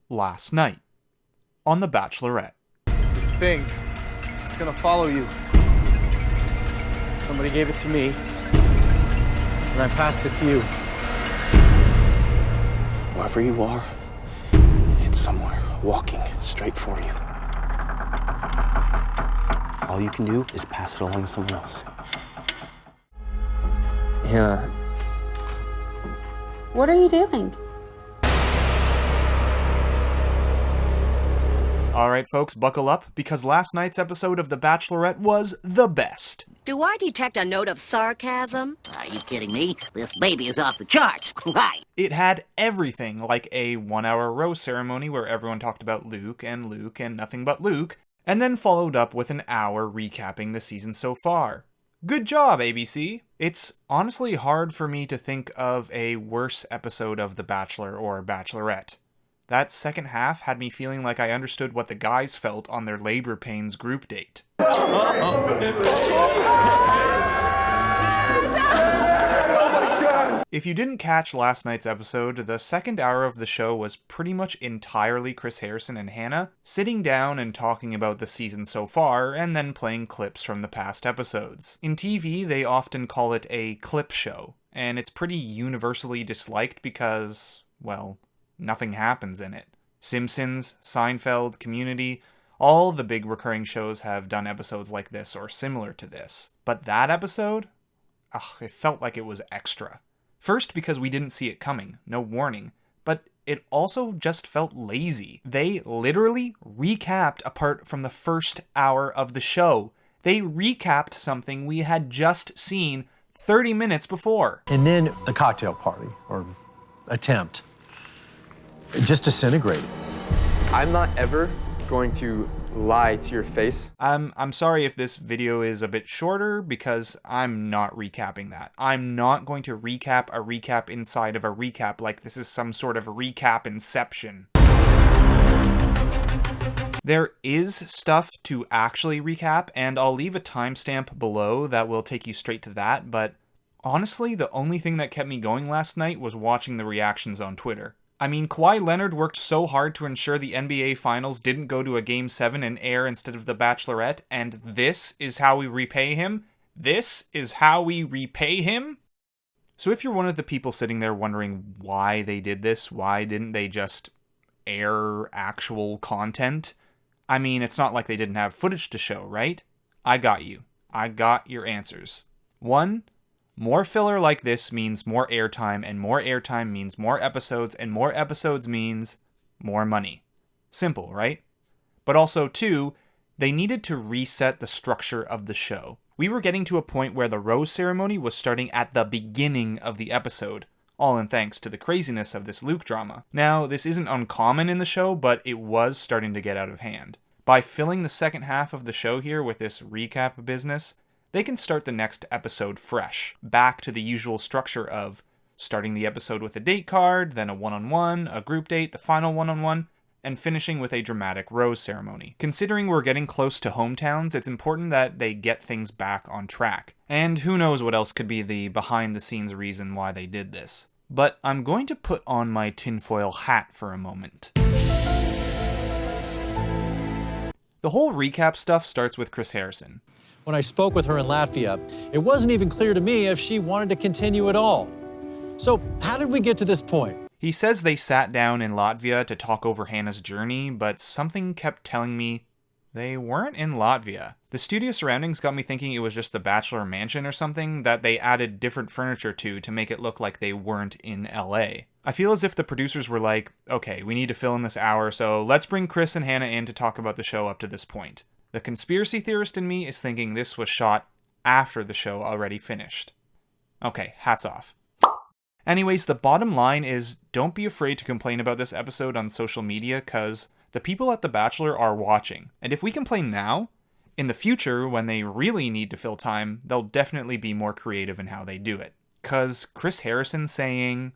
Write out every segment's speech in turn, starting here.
last night on The Bachelorette. This thing, it's gonna follow you. Somebody gave it to me, and I passed it to you. Wherever you are, it's somewhere walking straight for you. All you can do is pass it along to someone else. Hannah. What are you doing? Alright folks, buckle up, because last night's episode of The Bachelorette was the best. Do I detect a note of sarcasm? Are you kidding me? This baby is off the charts. Why? It had everything, like a 1-hour rose ceremony where everyone talked about Luke and nothing but Luke, and then followed up with an hour recapping the season so far. Good job, ABC! It's honestly hard for me to think of a worse episode of The Bachelor or Bachelorette. That second half had me feeling like I understood what the guys felt on their labor pains group date. If you didn't catch last night's episode, the second hour of the show was pretty much entirely Chris Harrison and Hannah sitting down and talking about the season so far, and then playing clips from the past episodes. In TV, they often call it a clip show, and it's pretty universally disliked because, well, nothing happens in it. Simpsons, Seinfeld, Community, all the big recurring shows have done episodes like this or similar to this. But that episode? It felt like it was extra. First, because we didn't see it coming, no warning, but it also just felt lazy. They literally recapped a part from the first hour of the show. They recapped something we had just seen 30 minutes before. And then the cocktail party, or attempt. It just disintegrated. I'm not ever going to lie to your face. I'm sorry if this video is a bit shorter, because I'm not recapping that. I'm not going to recap a recap inside of a recap like this is some sort of recap inception. There is stuff to actually recap, and I'll leave a timestamp below that will take you straight to that, but honestly, the only thing that kept me going last night was watching the reactions on Twitter. I mean, Kawhi Leonard worked so hard to ensure the NBA Finals didn't go to a Game 7 and air instead of The Bachelorette, and this is how we repay him? This is how we repay him? So if you're one of the people sitting there wondering why they did this, why didn't they just air actual content? I mean, it's not like they didn't have footage to show, right? I got you. I got your answers. 1, more filler like this means more airtime, and more airtime means more episodes, and more episodes means more money. Simple, right? But also 2, they needed to reset the structure of the show. We were getting to a point where the rose ceremony was starting at the beginning of the episode, all in thanks to the craziness of this Luke drama. Now, this isn't uncommon in the show, but it was starting to get out of hand. By filling the second half of the show here with this recap business, they can start the next episode fresh, back to the usual structure of starting the episode with a date card, then a one-on-one, a group date, the final one-on-one, and finishing with a dramatic rose ceremony. Considering we're getting close to hometowns, it's important that they get things back on track. And who knows what else could be the behind-the-scenes reason why they did this. But I'm going to put on my tinfoil hat for a moment. The whole recap stuff starts with Chris Harrison. When I spoke with her in Latvia, it wasn't even clear to me if she wanted to continue at all. So how did we get to this point? He says they sat down in Latvia to talk over Hannah's journey, but something kept telling me they weren't in Latvia. The studio surroundings got me thinking it was just the Bachelor mansion or something that they added different furniture to make it look like they weren't in LA. I feel as if the producers were like, okay, we need to fill in this hour, so let's bring Chris and Hannah in to talk about the show up to this point. The conspiracy theorist in me is thinking this was shot after the show already finished. Okay, hats off. Anyways, the bottom line is don't be afraid to complain about this episode on social media, cause the people at The Bachelor are watching. And if we complain now, in the future, when they really need to fill time, they'll definitely be more creative in how they do it. Cause Chris Harrison saying,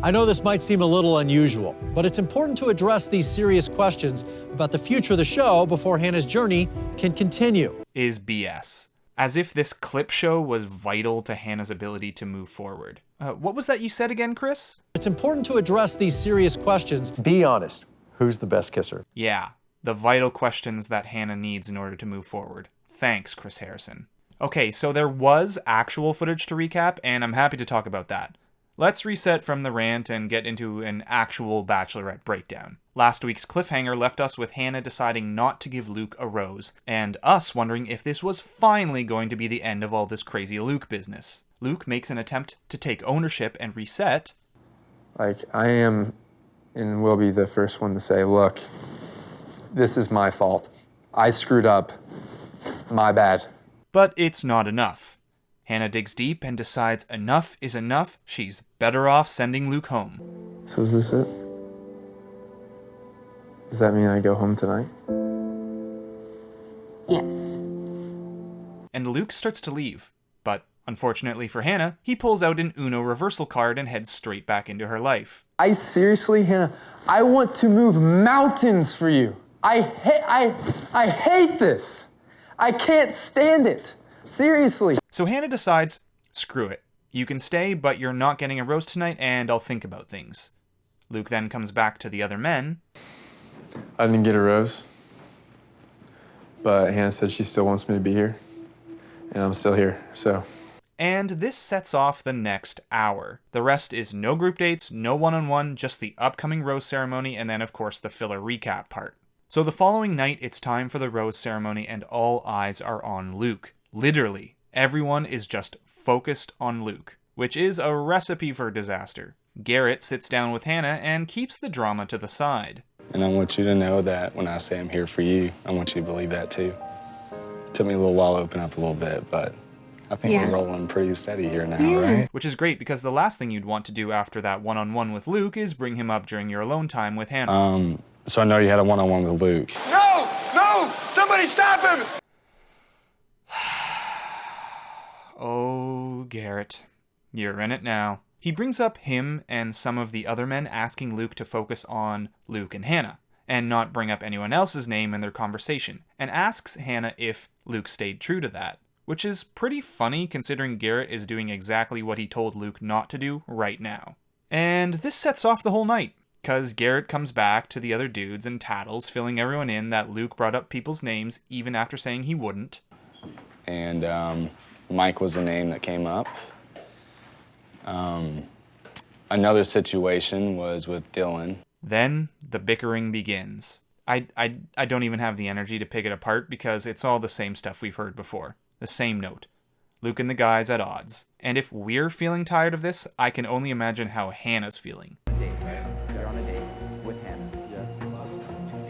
I know this might seem a little unusual, but it's important to address these serious questions about the future of the show before Hannah's journey can continue, is BS. As if this clip show was vital to Hannah's ability to move forward. What was that you said again, Chris? It's important to address these serious questions. Be honest. Who's the best kisser? Yeah, the vital questions that Hannah needs in order to move forward. Thanks, Chris Harrison. Okay, so there was actual footage to recap, and I'm happy to talk about that. Let's reset from the rant and get into an actual Bachelorette breakdown. Last week's cliffhanger left us with Hannah deciding not to give Luke a rose, and us wondering if this was finally going to be the end of all this crazy Luke business. Luke makes an attempt to take ownership and reset. Like, I am and will be the first one to say, look, this is my fault. I screwed up. My bad. But it's not enough. Hannah digs deep and decides enough is enough. She's better off sending Luke home. So is this it? Does that mean I go home tonight? Yes. And Luke starts to leave. But unfortunately for Hannah, he pulls out an Uno reversal card and heads straight back into her life. I seriously, Hannah, I want to move mountains for you. I hate this. I can't stand it. Seriously. So Hannah decides, screw it. You can stay, but you're not getting a rose tonight, and I'll think about things. Luke then comes back to the other men. I didn't get a rose, but Hannah said she still wants me to be here, and I'm still here, so. And this sets off the next hour. The rest is no group dates, no one-on-one, just the upcoming rose ceremony, and then of course the filler recap part. So the following night, it's time for the rose ceremony, and all eyes are on Luke. Literally, everyone is just focused on Luke, which is a recipe for disaster. Garrett sits down with Hannah and keeps the drama to the side. And I want you to know that when I say I'm here for you, I want you to believe that too. It took me a little while to open up a little bit, but I think we're rolling pretty steady here now, right? Which is great, because the last thing you'd want to do after that one-on-one with Luke is bring him up during your alone time with Hannah. So I know you had a one-on-one with Luke. No! No! Somebody stop him! Oh, Garrett. You're in it now. He brings up him and some of the other men asking Luke to focus on Luke and Hannah, and not bring up anyone else's name in their conversation, and asks Hannah if Luke stayed true to that, which is pretty funny considering Garrett is doing exactly what he told Luke not to do right now. And this sets off the whole night, because Garrett comes back to the other dudes and tattles, filling everyone in that Luke brought up people's names even after saying he wouldn't. And Mike was the name that came up. Another situation was with Dylan. Then the bickering begins. I don't even have the energy to pick it apart because it's all the same stuff we've heard before. The same note. Luke and the guys at odds. And if we're feeling tired of this, I can only imagine how Hannah's feeling. You're on a date with Hannah.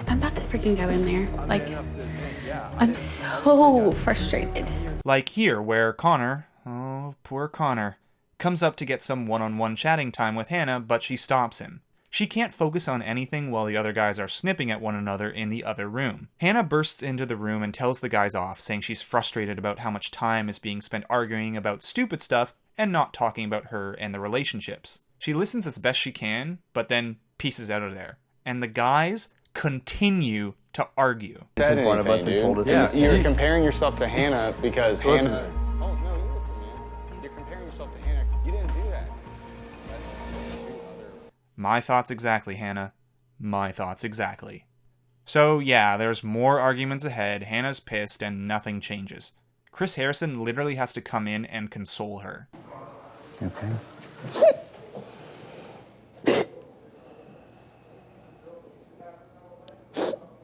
I'm about to freaking go in there. Like, I'm so frustrated. Like here, where Connor, oh, poor Connor, comes up to get some one-on-one chatting time with Hannah, but she stops him. She can't focus on anything while the other guys are snipping at one another in the other room. Hannah bursts into the room and tells the guys off, saying she's frustrated about how much time is being spent arguing about stupid stuff and not talking about her and the relationships. She listens as best she can, but then pieces out of there. And the guys continue to argue. Said In front of us and dude. told us Yeah, it was you're Steve. comparing yourself to Hannah because Listen. Hannah. Oh no, you listen, man. You're comparing yourself to Hannah. You didn't do that. My thoughts exactly, Hannah. My thoughts exactly. So yeah, there's more arguments ahead, Hannah's pissed, and nothing changes. Chris Harrison literally has to come in and console her. Okay.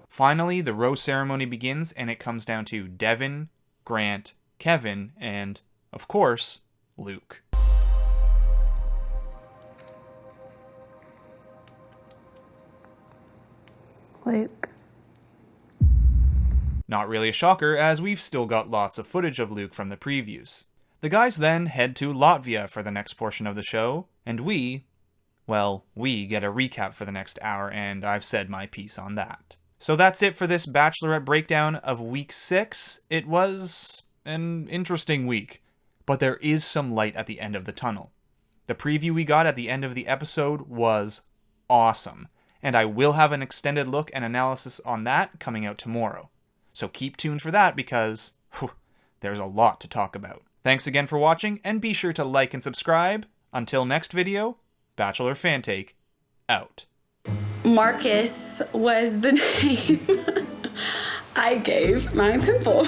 Finally, the rose ceremony begins, and it comes down to Devin, Grant, Kevin, and, of course, Luke. Luke. Not really a shocker, as we've still got lots of footage of Luke from the previews. The guys then head to Latvia for the next portion of the show, and we get a recap for the next hour, and I've said my piece on that. So that's it for this Bachelorette breakdown of week 6. It was an interesting week, but there is some light at the end of the tunnel. The preview we got at the end of the episode was awesome, and I will have an extended look and analysis on that coming out tomorrow. So keep tuned for that because there's a lot to talk about. Thanks again for watching, and be sure to like and subscribe. Until next video, Bachelor Fantake, out. Marcus was the name I gave my pimple.